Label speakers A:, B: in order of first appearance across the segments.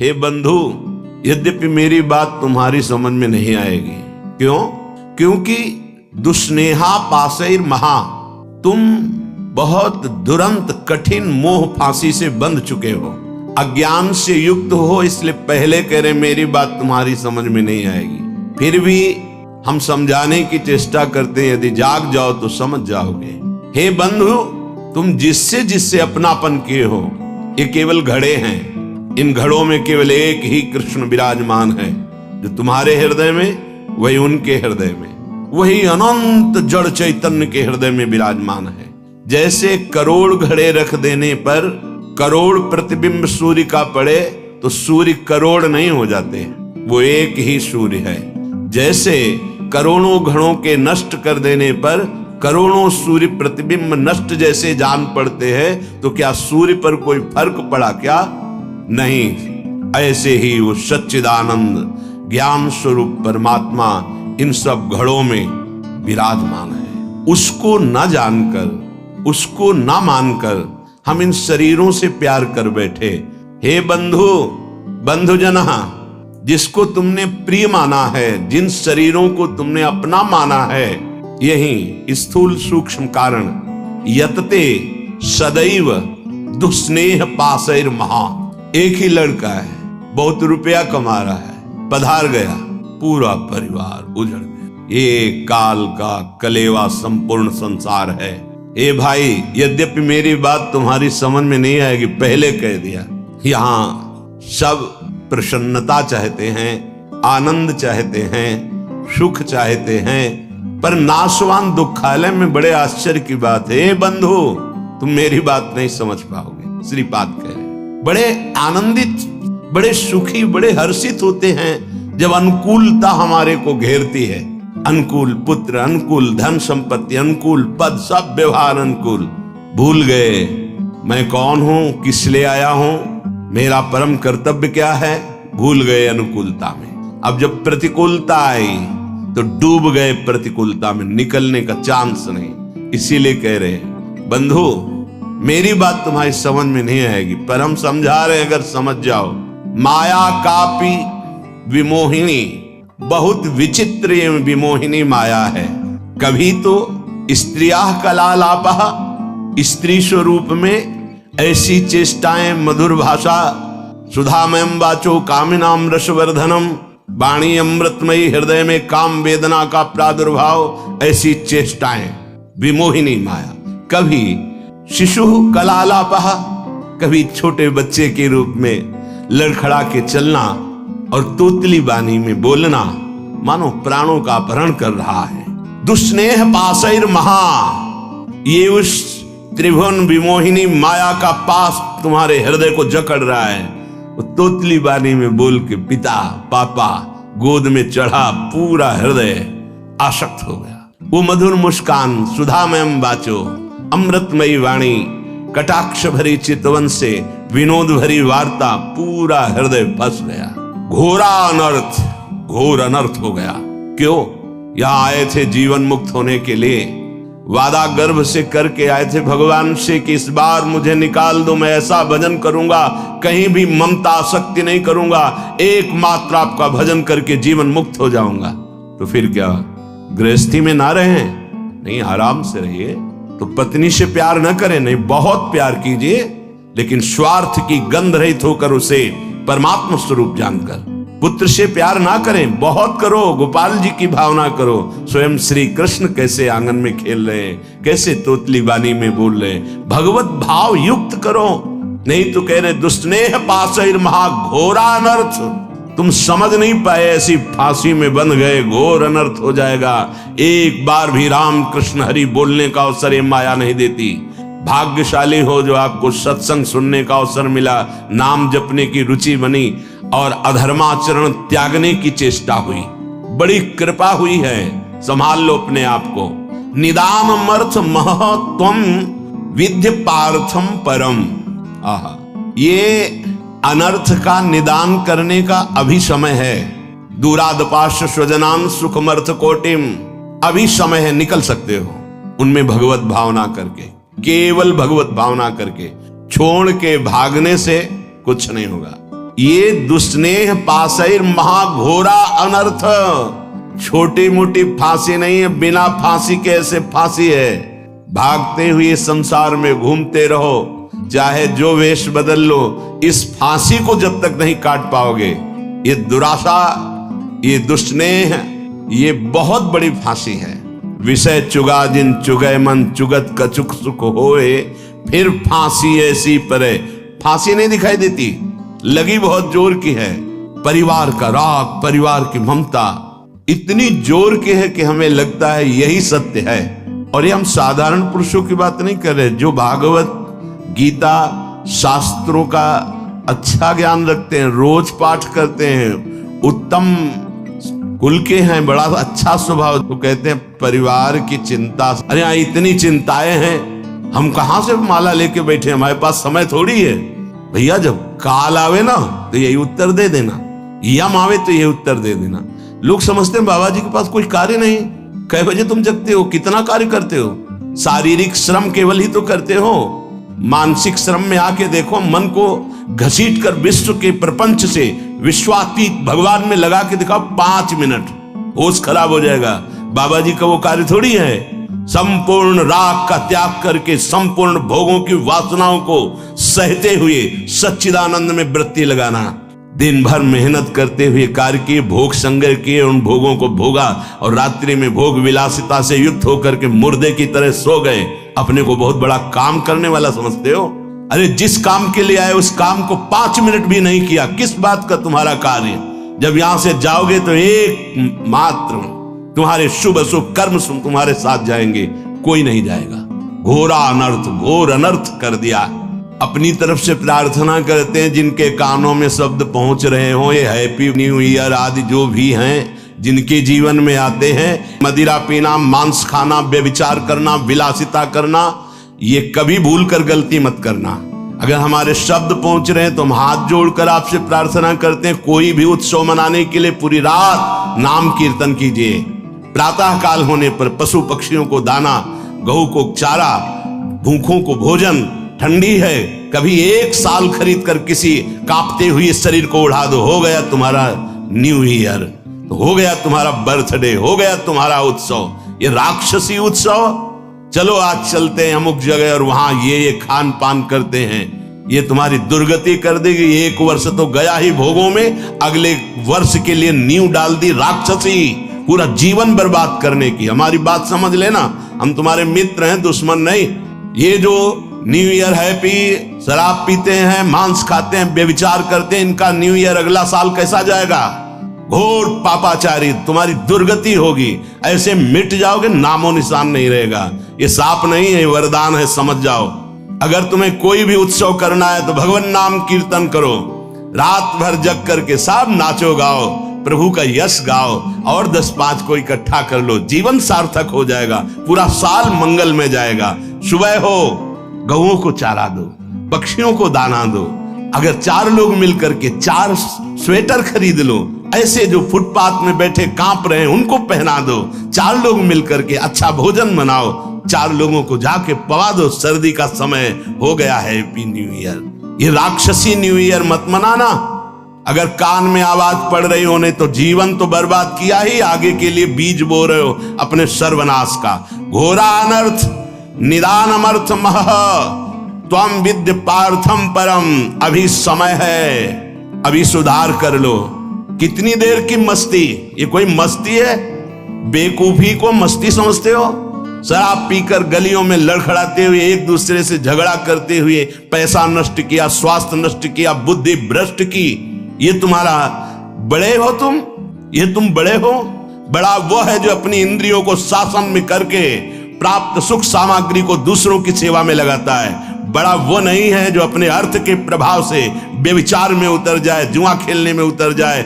A: हे बंधु, यद्यपि मेरी बात तुम्हारी समझ में नहीं आएगी। क्यों? क्योंकि दुस्नेहा पासैर महा, तुम बहुत दुरंत कठिन मोह फांसी से बंध चुके हो, अज्ञान से युक्त हो, इसलिए पहले कह रहे मेरी बात तुम्हारी समझ में नहीं आएगी। फिर भी हम समझाने की चेष्टा करते हैं, यदि जाग जाओ तो समझ जाओगे। हे बंधु, तुम जिससे जिससे अपनापन किए हो, ये केवल घड़े हैं। इन घड़ों में केवल एक ही कृष्ण विराजमान है, जो तुम्हारे हृदय में वही उनके हृदय में, वही अनंत जड़ चैतन्य के हृदय में विराजमान है। जैसे करोड़ घड़े रख देने पर करोड़ प्रतिबिंब सूर्य का पड़े तो सूर्य करोड़ नहीं हो जाते, वो एक ही सूर्य है। जैसे करोड़ों घड़ों के नष्ट कर देने पर करोड़ों सूर्य प्रतिबिंब नष्ट जैसे जान पड़ते हैं, तो क्या सूर्य पर कोई फर्क पड़ा क्या? नहीं। ऐसे ही वो सच्चिदानंद ज्ञान स्वरूप परमात्मा इन सब घड़ों में विराजमान है। उसको न जानकर, उसको न मानकर हम इन शरीरों से प्यार कर बैठे। हे बंधु, बंधुजना, जिसको तुमने प्रिय माना है, जिन शरीरों को तुमने अपना माना है, यही स्थूल सूक्ष्म कारण यतते सदैव दुस्नेह पासैर महा। एक ही लड़का है, बहुत रुपया कमा रहा है, पधार गया, पूरा परिवार उजड़ गया। ये काल का कलेवा संपूर्ण संसार है। ए भाई, यद्यपि मेरी बात तुम्हारी समझ में नहीं आएगी, पहले कह दिया। यहाँ सब प्रसन्नता चाहते हैं, आनंद चाहते हैं, सुख चाहते हैं, पर नाशवान दुखालय में बड़े आश्चर्य की बात है। बंधु, तुम मेरी बात नहीं समझ पाओगे। श्रीपाद कह रहे, बड़े आनंदित, बड़े सुखी, बड़े हर्षित होते हैं जब अनुकूलता हमारे को घेरती है। अनुकूल पुत्र, अनुकूल धन संपत्ति, अनुकूल पद, सब व्यवहार अनुकूल। भूल गए मैं कौन हूं, किस लिए आया हूं, मेरा परम कर्तव्य क्या है, भूल गए अनुकूलता में। अब जब प्रतिकूलता आई तो डूब गए प्रतिकूलता में, निकलने का चांस नहीं। इसीलिए कह रहे हैं बंधु, मेरी बात तुम्हारी समझ में नहीं आएगी, पर हम समझा रहे, अगर समझ जाओ। माया कापी विमोहिनी, बहुत विचित्र ये विमोहिनी माया है। कभी तो स्त्रिया कलालापा, स्त्री स्वरूप में ऐसी चेष्टाएं, मधुर भाषा, सुधामयम वाचो कामिनाम रसवर्धनम, वाणी अमृतमयी, हृदय में काम वेदना का प्रादुर्भाव, ऐसी चेष्टाएं, विमोहिनी माया। कभी शिशु कलालापा, कभी छोटे बच्चे के रूप में लड़खड़ा के चलना और तोतली वाणी में बोलना, मानो प्राणों का अपहरण कर रहा है। दुस्नेह पासैर महा, ये उस त्रिभुवन विमोहिनी माया का पास तुम्हारे हृदय को जकड़ रहा है। वो तोतली वाणी में बोल के पिता पापा गोद में चढ़ा, पूरा हृदय आसक्त हो गया। वो मधुर मुस्कान, सुधामयम वाचो, अमृतमयी वाणी, कटाक्ष भरी चितवन से विनोद भरी वार्ता, पूरा हृदय फंस गया। घोरा अनर्थ, घोर अनर्थ हो गया। क्यों? यहां आए थे जीवन मुक्त होने के लिए, वादा गर्भ से करके आए थे भगवान से कि इस बार मुझे निकाल दो, मैं ऐसा भजन करूंगा, कहीं भी ममता आसक्ति नहीं करूंगा, एकमात्र आपका भजन करके जीवन मुक्त हो जाऊंगा। तो फिर क्या गृहस्थी में ना रहे? नहीं, आराम से रहिए। तो पत्नी से प्यार न करें, नहीं, बहुत प्यार कीजिए, लेकिन स्वार्थ की गंध रहित होकर, उसे परमात्मा स्वरूप जानकर। पुत्र से प्यार ना करें, बहुत करो, गोपाल जी की भावना करो। स्वयं श्री कृष्ण कैसे आंगन में खेल रहे हैं, कैसे तोतली वाणी में बोल रहे हैं, भगवत भाव युक्त करो। नहीं तो कह रहे दुस्नेह पासैर महा, घोरा अनर्थ। तुम समझ नहीं पाए, ऐसी फांसी में बंध गए, घोर अनर्थ हो जाएगा। एक बार भी राम कृष्ण हरि बोलने का अवसर ये माया नहीं देती। भाग्यशाली हो जो आपको सत्संग सुनने का अवसर मिला, नाम जपने की रुचि बनी और अधर्माचरण त्यागने की चेष्टा हुई। बड़ी कृपा हुई है, संभाल लो अपने आप को। निदानमर्थ महत्वम विद्य पार्थम परम। आहा, ये अनर्थ का निदान करने का अभी समय है। दूरादपाश स्वजनान सुखमर्थ कोटिम, अभी समय है, निकल सकते हो उनमें भगवत भावना करके, केवल भगवत भावना करके। छोड़ के भागने से कुछ नहीं होगा। ये दुस्नेह पासैर महाघोरा अनर्थ। छोटी मोटी फांसी नहीं है, बिना फांसी के ऐसे फांसी है। भागते हुए संसार में घूमते रहो, चाहे जो वेश बदल लो, इस फांसी को जब तक नहीं काट पाओगे, ये दुराशा, ये दुस्नेह, ये बहुत बड़ी फांसी है। विषय चुगा जिन चुगय मन, चुगत कछुक सुख होए, फिर फांसी ऐसी परे। फांसी नहीं दिखाई देती, लगी बहुत जोर की है। परिवार का राग, परिवार की ममता इतनी जोर की है कि हमें लगता है यही सत्य है। और ये हम साधारण पुरुषों की बात नहीं कर रहे, जो भागवत गीता शास्त्रों का अच्छा ज्ञान रखते हैं, रोज पाठ करते हैं, उत्तम कुल के हैं, बड़ा अच्छा स्वभाव, तो कहते हैं परिवार की चिंता। अरे यहाँ इतनी चिंताएं हैं, हम कहां से माला लेके बैठे, हमारे पास समय थोड़ी है। भैया जब काल आवे ना तो यही उत्तर दे देना, यम आवे तो यही उत्तर दे देना। लोग समझते हैं बाबा जी के पास कोई कार्य नहीं। कै बजे तुम जगते हो, कितना कार्य करते हो? शारीरिक श्रम केवल ही तो करते हो, मानसिक श्रम में आके देखो, मन को घसीट कर विश्व के प्रपंच से विश्वातीत भगवान में लगा के दिखाओ 5 मिनट, होश खराब हो जाएगा। बाबा जी का वो कार्य थोड़ी है। संपूर्ण राग का त्याग करके संपूर्ण भोगों की वासनाओं को सहते हुए सच्चिदानंद में वृत्ति लगाना, दिन भर मेहनत करते हुए कार्य किए, भोग संग्रह किए, उन भोगों को भोगा और रात्रि में भोग विलासिता से युक्त होकर के मुर्दे की तरह सो गए। अपने को बहुत बड़ा काम करने वाला समझते हो? अरे जिस काम के लिए आए उस काम को 5 मिनट भी नहीं किया, किस बात का तुम्हारा कार्य? जब यहां से जाओगे तो एक मात्र तुम्हारे शुभ अशुभ कर्म तुम्हारे साथ जाएंगे, कोई नहीं जाएगा। घोरा अनर्थ, घोर अनर्थ कर दिया। अपनी तरफ से प्रार्थना करते हैं जिनके कानों में शब्द पहुंच रहे हो, ये हैप्पी न्यू ईयर आदि जो भी हैं, जिनके जीवन में आते हैं, मदिरा पीना, मांस खाना, व्यभिचार करना, विलासिता करना, ये कभी भूल कर गलती मत करना। अगर हमारे शब्द पहुंच रहे हैं तो हम हाथ जोड़कर आपसे प्रार्थना करते हैं, कोई भी उत्सव मनाने के लिए पूरी रात नाम कीर्तन कीजिए। प्रातः काल होने पर पशु पक्षियों को दाना, गऊ को चारा, भूखों को भोजन, ठंडी है कभी 1 साल खरीद कर किसी कांपते हुए शरीर को उड़ा दो, हो गया तुम्हारा न्यू ईयर, हो गया तुम्हारा बर्थडे, हो गया तुम्हारा उत्सव। ये राक्षसी उत्सव, चलो आज चलते हैं अमुक जगह और वहां ये खान पान करते हैं, ये तुम्हारी दुर्गति कर देगी। 1 वर्ष तो गया ही भोगों में, अगले वर्ष के लिए नींव डाल दी राक्षसी, पूरा जीवन बर्बाद करने की। हमारी बात समझ लेना, हम तुम्हारे मित्र हैं, दुश्मन नहीं। ये जो न्यू ईयर हैप्पी, शराब पीते हैं, मांस खाते हैं, व्यभिचार करते हैं, इनका न्यू ईयर अगला साल कैसा जाएगा? घोर पापाचारी, तुम्हारी दुर्गति होगी। ऐसे मिट जाओगे, नामो निशान नहीं रहेगा। ये साप नहीं है, वरदान है, समझ जाओ। अगर तुम्हें कोई भी उत्सव करना है तो भगवान नाम कीर्तन करो, रात भर जग करके सब नाचो गाओ, प्रभु का यश गाओ और 10-5 को इकट्ठा कर लो, जीवन सार्थक हो जाएगा, पूरा साल मंगल में जाएगा। सुबह हो गऊओं को चारा दो, पक्षियों को दाना दो। अगर 4 लोग मिलकर के 4 स्वेटर खरीद लो, ऐसे जो फुटपाथ में बैठे कांप रहे हैं उनको पहना दो। 4 लोग मिलकर के अच्छा भोजन बनाओ, 4 लोगों को जाके पवा दो। सर्दी का समय हो गया है, हैप्पी न्यू ईयर। ये राक्षसी न्यू ईयर मत मनाना। अगर कान में आवाज पड़ रही होने तो जीवन तो बर्बाद किया ही, आगे के लिए बीज बो रहे हो अपने सर्वनाश का। घोरा अनर्थ निदान अमर्थ मह त्वम विद्य पार्थम परम। अभी समय है, अभी सुधार कर लो। कितनी देर की मस्ती? ये कोई मस्ती है? बेकूफी को मस्ती समझते हो? शराब पीकर गलियों में लड़खड़ाते हुए, एक दूसरे से झगड़ा करते हुए पैसा नष्ट किया, स्वास्थ्य नष्ट किया, बुद्धि भ्रष्ट की। ये तुम्हारा बड़े हो तुम? ये तुम बड़े हो? बड़ा वो है जो अपनी इंद्रियों को शासन में करके प्राप्त सुख सामग्री को दूसरों की सेवा में लगाता है। बड़ा वो नहीं है जो अपने अर्थ के प्रभाव से व्यभिचार में उतर जाए, जुआ खेलने में उतर जाए,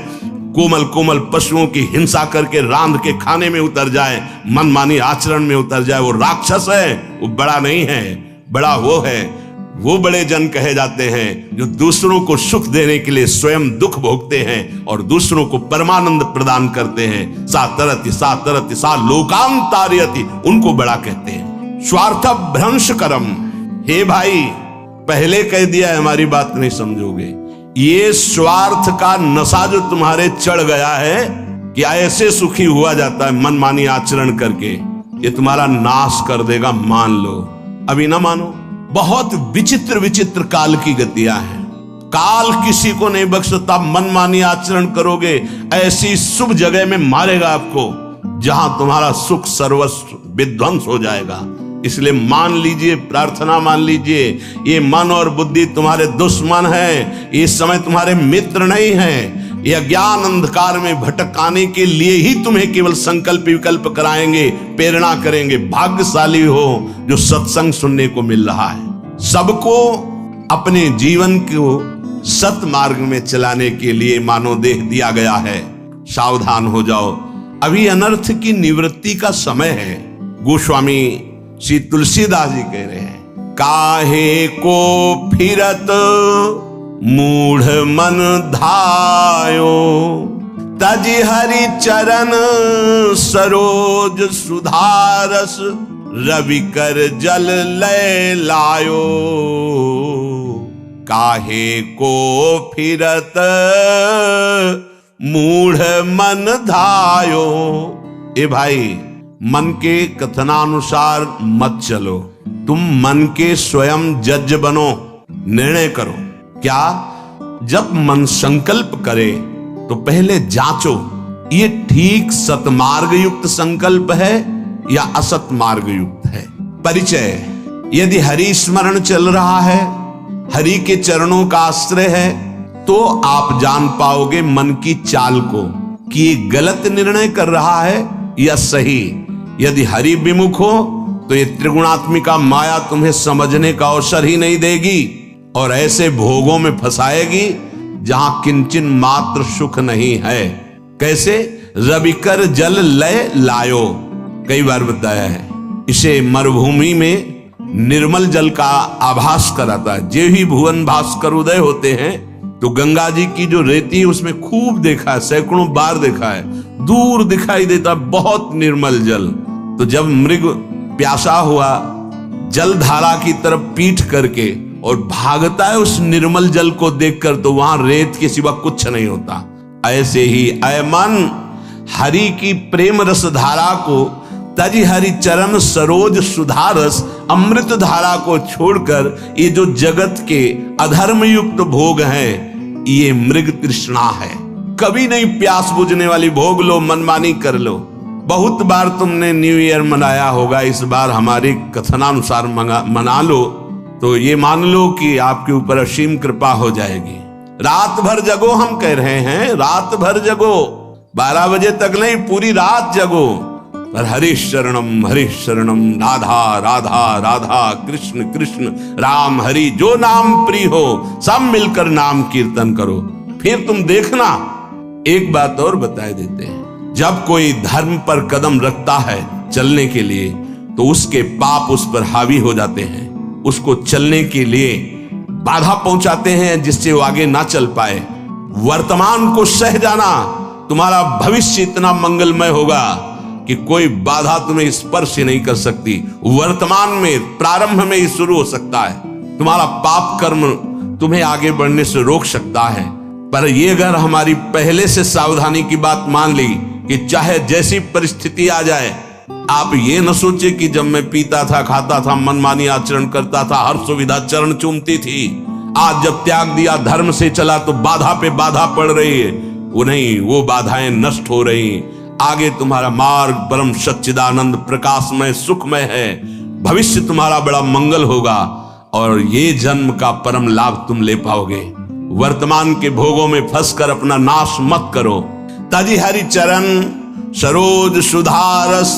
A: कोमल कोमल पशुओं की हिंसा करके रांध के खाने में उतर जाए, मनमानी आचरण में उतर जाए। वो राक्षस है, वो बड़ा नहीं है। बड़ा वो है, वो बड़े जन कहे जाते हैं जो दूसरों को सुख देने के लिए स्वयं दुख भोगते हैं और दूसरों को परमानंद प्रदान करते हैं। सा तरति सा लोकांतार्यति, उनको बड़ा कहते हैं। स्वार्थ भ्रंश करम। हे भाई, पहले कह दिया है, हमारी बात नहीं समझोगे। ये स्वार्थ का नशा जो तुम्हारे चढ़ गया है कि ऐसे सुखी हुआ जाता है मनमानी आचरण करके, ये तुम्हारा नाश कर देगा, मान लो। अभी ना मानो। बहुत विचित्र विचित्र काल की गतियां हैं। काल किसी को नहीं बख्शता। मनमानी आचरण करोगे, ऐसी शुभ जगह में मारेगा आपको जहां तुम्हारा सुख सर्वस्व विध्वंस हो जाएगा। इसलिए मान लीजिए, प्रार्थना मान लीजिए, ये मन और बुद्धि तुम्हारे दुश्मन है, ये समय तुम्हारे मित्र नहीं है। ये अज्ञान अंधकार में भटकाने के लिए ही तुम्हें केवल संकल्प विकल्प कराएंगे, प्रेरणा करेंगे। भाग्यशाली हो जो सत्संग सुनने को मिल रहा है। सबको अपने जीवन को सत मार्ग में चलाने के लिए मानव देह दिया गया है। सावधान हो जाओ, अभी अनर्थ की निवृत्ति का समय है। गोस्वामी श्री तुलसीदास जी कह रहे हैं, काहे को फिरत मूढ़ मन धायो, तज हरि चरण सरोज सुधारस, रवि कर जल लय लायो। काहे को फिरत मूढ़ मन धायो। ए भाई, मन के कथनानुसार मत चलो। तुम मन के स्वयं जज बनो, निर्णय करो। क्या? जब मन संकल्प करे तो पहले जांचो, ये ठीक सतमार्ग युक्त संकल्प है या असत मार्ग युक्त है। परिचय, यदि हरि स्मरण चल रहा है, हरि के चरणों का आश्रय है, तो आप जान पाओगे मन की चाल को कि ये गलत निर्णय कर रहा है या सही। यदि हरि विमुख हो तो ये त्रिगुणात्मिका माया तुम्हें समझने का अवसर ही नहीं देगी और ऐसे भोगों में फंसाएगी जहां किंचन मात्र सुख नहीं है। कैसे? रविकर जल लय लायो, कई बार बताया है। इसे मरुभूमि में निर्मल जल का आभास कराता है। जे ही भुवन भास्कर उदय होते हैं तो गंगा जी की जो रेती है उसमें खूब देखा है, सैकड़ों बार देखा है, दूर दिखाई देता बहुत निर्मल जल। तो जब मृग प्यासा हुआ, जल धारा की तरफ पीठ करके और भागता है उस निर्मल जल को देखकर, तो वहां रेत के सिवा कुछ नहीं होता। ऐसे ही ऐ मन, हरि की प्रेम रस धारा को, तज हरि चरण सरोज सुधारस, अमृत धारा को छोड़कर ये जो जगत के अधर्म युक्त भोग हैं, ये मृग तृष्णा है। कभी नहीं प्यास बुझने वाली भोग लो, मनमानी कर लो। बहुत बार तुमने न्यू ईयर मनाया होगा, इस बार हमारी कथनानुसार मना लो तो ये मान लो कि आपके ऊपर असीम कृपा हो जाएगी। रात भर जगो, हम कह रहे हैं रात भर जगो, 12 बजे तक नहीं, पूरी रात जगो। पर हरीश शरणम राधा राधा राधा, कृष्ण कृष्ण राम हरि, जो नाम प्रिय हो सब मिलकर नाम कीर्तन करो। फिर तुम देखना। एक बात और बता देते हैं, जब कोई धर्म पर कदम रखता है चलने के लिए, तो उसके पाप उस पर हावी हो जाते हैं, उसको चलने के लिए बाधा पहुंचाते हैं जिससे वो आगे ना चल पाए। वर्तमान को सह जाना, तुम्हारा भविष्य इतना मंगलमय होगा कि कोई बाधा तुम्हें स्पर्श नहीं कर सकती। वर्तमान में, प्रारंभ में ही शुरू हो सकता है। तुम्हारा पाप कर्म तुम्हें आगे बढ़ने से रोक सकता है। पर ये अगर हमारी पहले से सावधानी की बात मान ली कि चाहे जैसी परिस्थिति आ जाए, आप ये न सोचे कि जब मैं पीता था, खाता था, मनमानी आचरण करता था, हर सुविधा चरण चूमती थी, आज जब त्याग दिया, धर्म से चला तो बाधा पे बाधा पड़ रही है। वो नहीं, वो बाधाएं नष्ट हो रही। आगे तुम्हारा मार्ग परम सच्चिदानंद प्रकाशमय सुखमय है। भविष्य तुम्हारा बड़ा मंगल होगा और ये जन्म का परम लाभ तुम ले पाओगे। वर्तमान के भोगों में फंसकर अपना नाश मत करो। तजी हरि चरण सरोज सुधारस,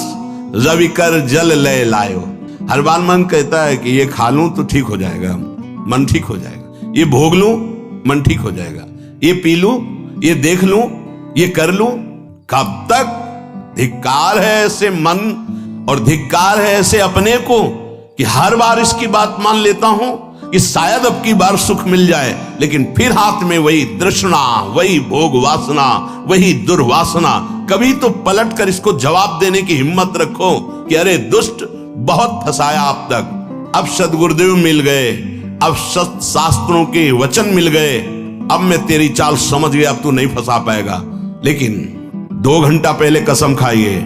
A: रवि कर जल लय लायो। हर बार मन कहता है कि ये खा लूं तो ठीक हो जाएगा, मन ठीक हो जाएगा, ये भोग लूं मन ठीक हो जाएगा, ये पी लूं, ये देख लूं, ये कर लूं। कब तक? धिक्कार है ऐसे मन और धिक्कार है ऐसे अपने को कि हर बार इसकी बात मान लेता हूं कि शायद अब की बार सुख मिल जाए, लेकिन फिर हाथ में वही तृष्णा, वही भोग वासना, वही दुर्वासना। कभी तो पलट कर इसको जवाब देने की हिम्मत रखो कि अरे दुष्ट, बहुत फंसाया अब तक। अब सदगुरुदेव मिल गए, अब सत शास्त्रों के वचन मिल गए, अब मैं तेरी चाल समझ गया, अब तू नहीं फंसा पाएगा। लेकिन 2 घंटा पहले कसम खाइए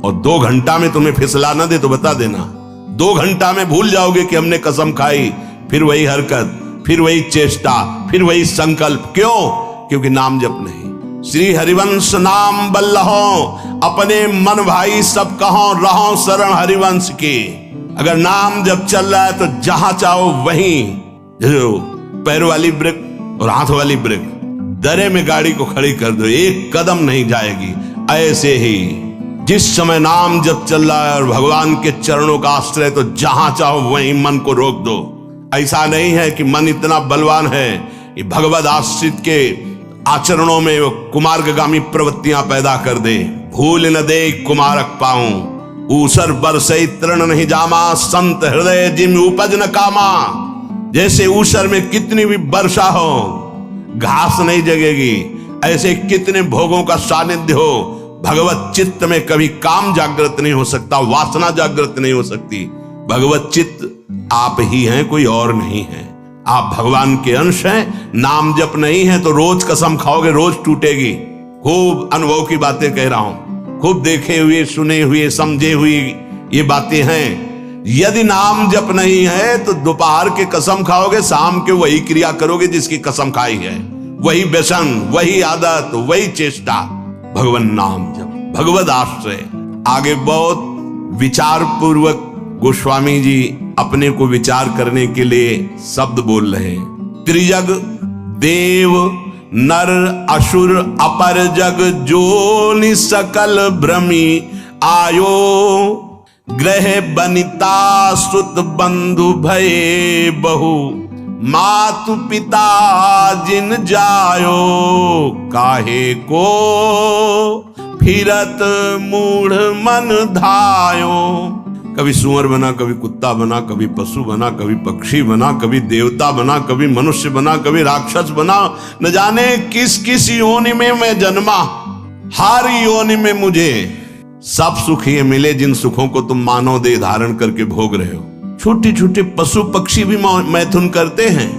A: और 2 घंटा में तुम्हें फिसला ना दे तो बता देना। 2 घंटा में भूल जाओगे कि हमने कसम खाई, फिर वही हरकत, फिर वही चेष्टा, फिर वही संकल्प। क्यों? क्योंकि नाम जप नहीं। श्री हरिवंश नाम बल्लहो, अपने मन भाई सब कहो, रहो शरण हरिवंश की। अगर नाम जब चल रहा है तो जहां चाहो वहीं, जो पैर वाली ब्रेक और हाथ वाली ब्रेक, दरे में गाड़ी को खड़ी कर दो, 1 कदम नहीं जाएगी। ऐसे ही जिस समय नाम जब चल रहा है और भगवान के चरणों का आश्रय, तो जहां चाहो वहीं मन को रोक दो। ऐसा नहीं है कि मन इतना बलवान है कि भगवद आश्रित के आचरणों में वो कुमार्गामी प्रवृत्तियां पैदा कर दे। भूल न दे कुमारक पाऊं, ऊसर बरसई तृण नहीं जामा, संत हृदय जिम उपज न कामा। जैसे ऊसर में कितनी भी वर्षा हो घास नहीं जगेगी, ऐसे कितने भोगों का सानिध्य हो, भगवत चित्त में कभी काम जागृत नहीं हो सकता, वासना जागृत नहीं हो सकती। भगवत चित्त आप ही हैं, कोई और नहीं है। आप भगवान के अंश हैं। नाम जप नहीं है तो रोज कसम खाओगे, रोज टूटेगी। खूब अनुभव की बातें कह रहा हूं, खूब देखे हुए, सुने हुए, समझे हुए ये बातें हैं। यदि नाम जप नहीं है तो दोपहर के कसम खाओगे, शाम के वही क्रिया करोगे जिसकी कसम खाई है, वही व्यसन, वही आदत, वही चेष्टा। भगवान नाम जप, भगवद आश्रय। आगे बहुत विचार पूर्वक गोस्वामी जी अपने को विचार करने के लिए शब्द बोल रहे हैं। त्रिजग देव नर असुर अपर जग जोनि सकल भ्रमी आयो, ग्रह बनिता सुत बंधु भये बहु, मातु पिता जिन जायो, काहे को फिरत मूढ़ मन धायो। कभी सुअर बना, कभी कुत्ता बना, कभी पशु बना, कभी पक्षी बना, कभी देवता बना, कभी मनुष्य बना, कभी राक्षस बना। न जाने किस किस योनि में मैं जन्मा, हर योनि में मुझे सब सुख ये मिले जिन सुखों को तुम मानव देह धारण करके भोग रहे हो। छोटे छोटे पशु पक्षी भी मैथुन करते हैं,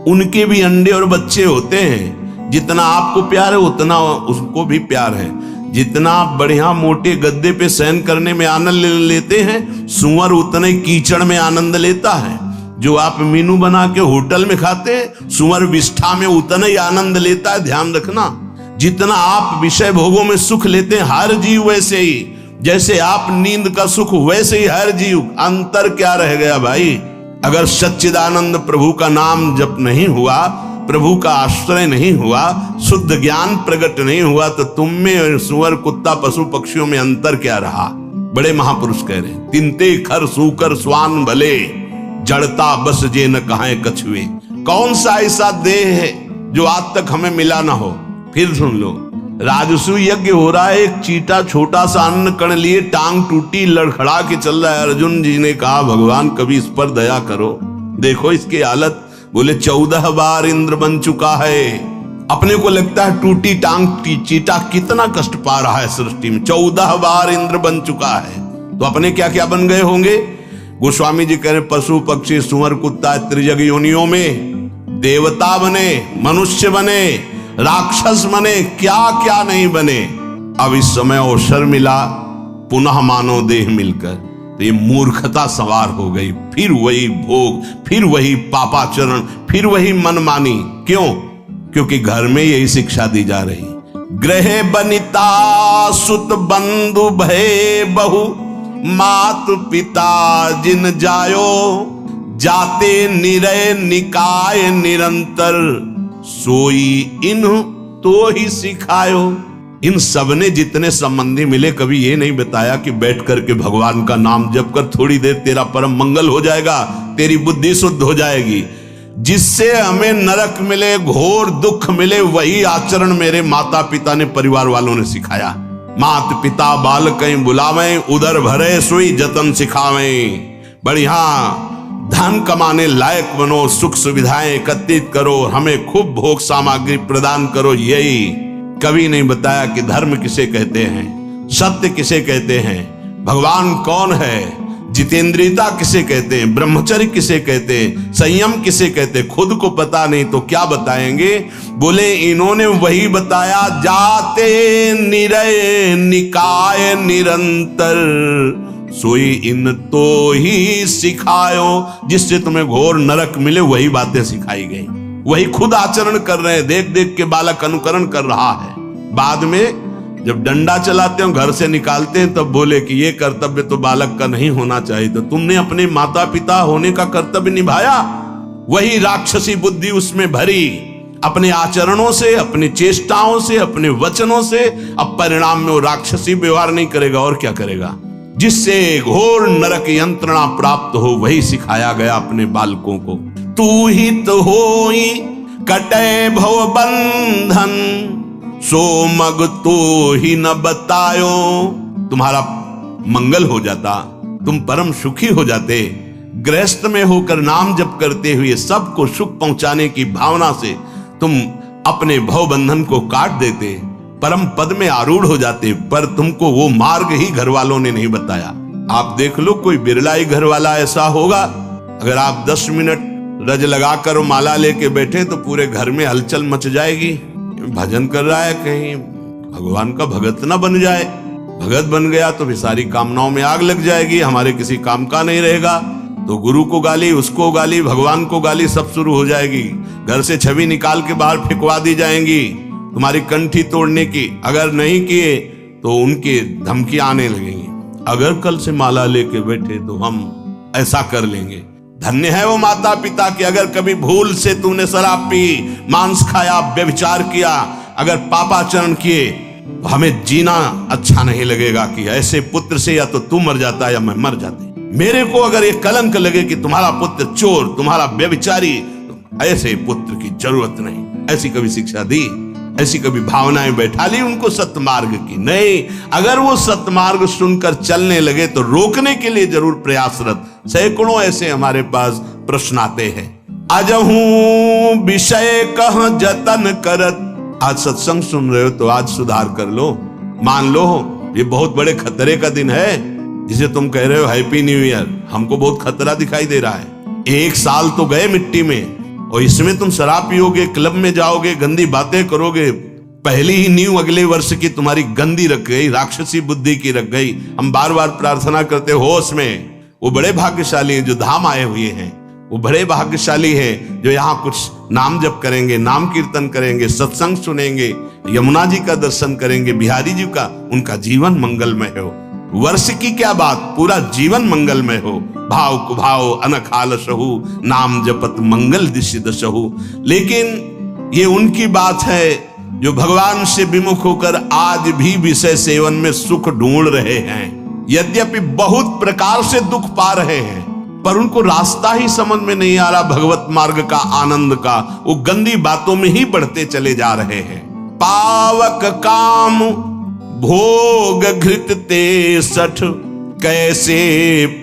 A: उनके भी अंडे और बच्चे होते हैं। जितना आपको प्यार है उतना उसको भी प्यार है। जितना बढ़िया मोटे गद्दे पे शयन करने में आनंद लेते हैं, सुअर उतने कीचड़ में आनंद लेता है। जो आप मीनू बना के होटल में खाते हैं, सुअर विष्ठा में उतना ही आनंद लेता है। ध्यान रखना, जितना आप विषय भोगों में सुख लेते हैं, हर जीव वैसे ही, जैसे आप नींद का सुख वैसे ही हर जीव। अंतर क्या रह गया भाई? अगर सच्चिदानंद प्रभु का नाम जप नहीं हुआ, प्रभु का आश्रय नहीं हुआ, शुद्ध ज्ञान प्रकट नहीं हुआ, तो तुम में सुअर कुत्ता पशु पक्षियों में अंतर क्या रहा? बड़े महापुरुष कह रहे हैं, तिनते खर सूकर स्वान भले, जड़ता बस जे न कहां कछुए। कौन सा ऐसा देह है जो आज तक हमें मिला ना हो? फिर सुन लो, राजसू यज्ञ हो रहा है, एक चीटा छोटा सा अन्न कण लिए टांग टूटी लड़खड़ा के चल रहा है। अर्जुन जी ने कहा, भगवान कभी इस पर दया करो, देखो इसकी हालत। बोले 14 बार इंद्र बन चुका है। अपने को लगता है टूटी टांग चीटा कितना कष्ट पा रहा है सृष्टि में, 14 बार इंद्र बन चुका है, तो अपने क्या क्या बन गए होंगे? गोस्वामी जी कह रहे, पशु पक्षी सुअर कुत्ता त्रिजग योनियों में देवता बने, मनुष्य बने, राक्षस बने, क्या क्या नहीं बने। अब इस समय अवसर मिला पुनः मानव देह मिलकर, तो ये मूर्खता सवार हो गई। फिर वही भोग, फिर वही पापाचरण, फिर वही मनमानी। क्यों? क्योंकि घर में यही शिक्षा दी जा रही, ग्रह बनिता सुत बंधु भय बहु, मातु पिता जिन जायो, जाते निरय निकाय निरंतर, सोई इन्हु तो ही सिखायो। इन सबने जितने संबंधी मिले, कभी ये नहीं बताया कि बैठ करके भगवान का नाम जप कर, थोड़ी देर तेरा परम मंगल हो जाएगा, तेरी बुद्धि शुद्ध हो जाएगी। जिससे हमें नरक मिले, घोर दुख मिले, वही आचरण मेरे माता पिता ने, परिवार वालों ने सिखाया। मात पिता बाल कहीं बुलावे, उदर भरे सोई जतन सिखावे। बढ़िया धन कमाने लायक बनो, सुख सुविधाएं एकत्रित करो, हमें खूब भोग सामग्री प्रदान करो। यही कभी नहीं बताया कि धर्म किसे कहते हैं, सत्य किसे कहते हैं, भगवान कौन है। जितेंद्रियता किसे कहते हैं, ब्रह्मचर्य किसे कहते हैं, संयम किसे कहते हैं, खुद को पता नहीं तो क्या बताएंगे। बोले इन्होंने वही बताया, जाते निरय निकाय निरंतर, सोई इन तो ही सिखायो। जिससे तुम्हें घोर नरक मिले वही बातें सिखाई गई, वही खुद आचरण कर रहे हैं। देख देख के बालक अनुकरण कर रहा है। बाद में जब डंडा चलाते हो, घर से निकालते हैं, तब बोले कि ये कर्तव्य तो बालक का नहीं होना चाहिए। तो तुमने अपने माता पिता होने का कर्तव्य निभाया, वही राक्षसी बुद्धि उसमें भरी, अपने आचरणों से, अपनी चेष्टाओं से, अपने वचनों से। अब परिणाम में वो राक्षसी व्यवहार नहीं करेगा और क्या करेगा। जिससे घोर नरक यंत्रणा प्राप्त हो वही सिखाया गया अपने बालकों को। तू ही तो होई कटे भव बंधन, सो मग तो ही न बतायो। तुम्हारा मंगल हो जाता, तुम परम सुखी हो जाते। गृहस्थ में होकर नाम जप करते हुए सबको सुख पहुंचाने की भावना से तुम अपने भव बंधन को काट देते, परम पद में आरूढ़ हो जाते। पर तुमको वो मार्ग ही घर वालों ने नहीं बताया। आप देख लो, कोई बिरला ही घर वाला ऐसा होगा, अगर आप 10 मिनट रज लगाकर माला लेके बैठे तो पूरे घर में हलचल मच जाएगी। भजन कर रहा है, कहीं भगवान का भगत ना बन जाए। भगत बन गया तो भी सारी कामनाओं में आग लग जाएगी, हमारे किसी काम का नहीं रहेगा। तो गुरु को गाली, उसको गाली, भगवान को गाली, सब शुरू हो जाएगी। घर से छवि निकाल के बाहर फेंकवा दी जाएंगी, तुम्हारी कंठी तोड़ने की। अगर नहीं किए तो उनके धमकी आने लगेंगी। अगर कल से माला लेके बैठे तो हम ऐसा कर लेंगे। धन्य है वो माता पिता कि अगर कभी भूल से तूने शराब पी, मांस खाया, व्यभिचार किया, अगर पापाचरण किए तो हमें जीना अच्छा नहीं लगेगा कि ऐसे पुत्र से या तो तू मर जाता या मैं मर जाती। मेरे को अगर ये कलंक लगे कि तुम्हारा पुत्र चोर, तुम्हारा व्यभिचारी, तो ऐसे पुत्र की जरूरत नहीं। ऐसी कभी शिक्षा दी, ऐसी कभी भावनाएं बैठा ली उनको सत्मार्ग की? नहीं। अगर वो सत्मार्ग सुनकर चलने लगे तो रोकने के लिए जरूर प्रयासरत। सैकड़ों ऐसे हमारे पास प्रश्न आते हैं। अजहू विषय कह जतन करत। आज सत्संग सुन रहे हो तो आज सुधार कर लो। मान लो ये बहुत बड़े खतरे का दिन है, जिसे तुम कह रहे हो हैप्पी न्यू ईयर। हमको बहुत खतरा दिखाई दे रहा है। 1 साल तो गए मिट्टी में, और इसमें तुम शराब पियोगे, क्लब में जाओगे, गंदी बातें करोगे। पहली ही न्यू अगले वर्ष की तुम्हारी गंदी रख गई, राक्षसी बुद्धि की रख गई। हम बार बार प्रार्थना करते होश में। वो बड़े भाग्यशाली हैं जो धाम आए हुए हैं, वो बड़े भाग्यशाली हैं जो यहाँ कुछ नाम जप करेंगे, नाम कीर्तन करेंगे, सत्संग सुनेंगे, यमुना जी का दर्शन करेंगे, बिहारी जी का। उनका जीवन मंगलमय हो। वर्ष की क्या बात, पूरा जीवन मंगलमय हो। भाव कुभाव अनखाल सहु, नाम जपत मंगल दिशि दशहु। लेकिन ये उनकी बात है जो भगवान से विमुख होकर आज भी विषय सेवन में सुख ढूंढ रहे हैं। यद्यपि बहुत प्रकार से दुख पा रहे हैं, पर उनको रास्ता ही समझ में नहीं आ रहा भगवत मार्ग का, आनंद का। वो गंदी बातों में ही बढ़ते चले जा रहे हैं। पावक काम भोग घृत ते सठ, कैसे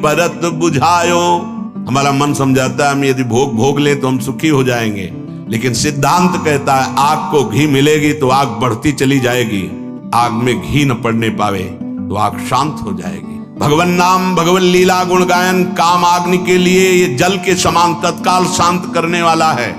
A: परत बुझायो। हमारा मन समझाता है हम यदि भोग भोग ले तो हम सुखी हो जाएंगे, लेकिन सिद्धांत कहता है आग को घी मिलेगी तो आग बढ़ती चली जाएगी, आग में घी न पड़ने पावे तो आग शांत हो जाएगी। भगवान नाम, भगवान लीला, गुण गायन काम अग्नि के लिए ये जल के समान तत्काल शांत करने वाला है,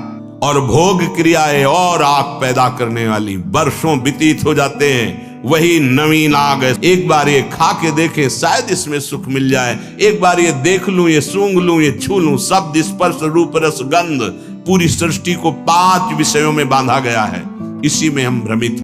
A: और भोग क्रियाएं और आग पैदा करने वाली। वर्षों व्यतीत हो जाते हैं, वही नवीन आग है। एक बार ये खा के देखे, शायद इसमें सुख मिल जाए। एक बार ये देख लूं, ये सूंघ लूं, ये छू लूं। शब्द, स्पर्श, रूप, रस, गंध, पूरी सृष्टि को 5 विषयों में बांधा गया है। इसी में हम भ्रमित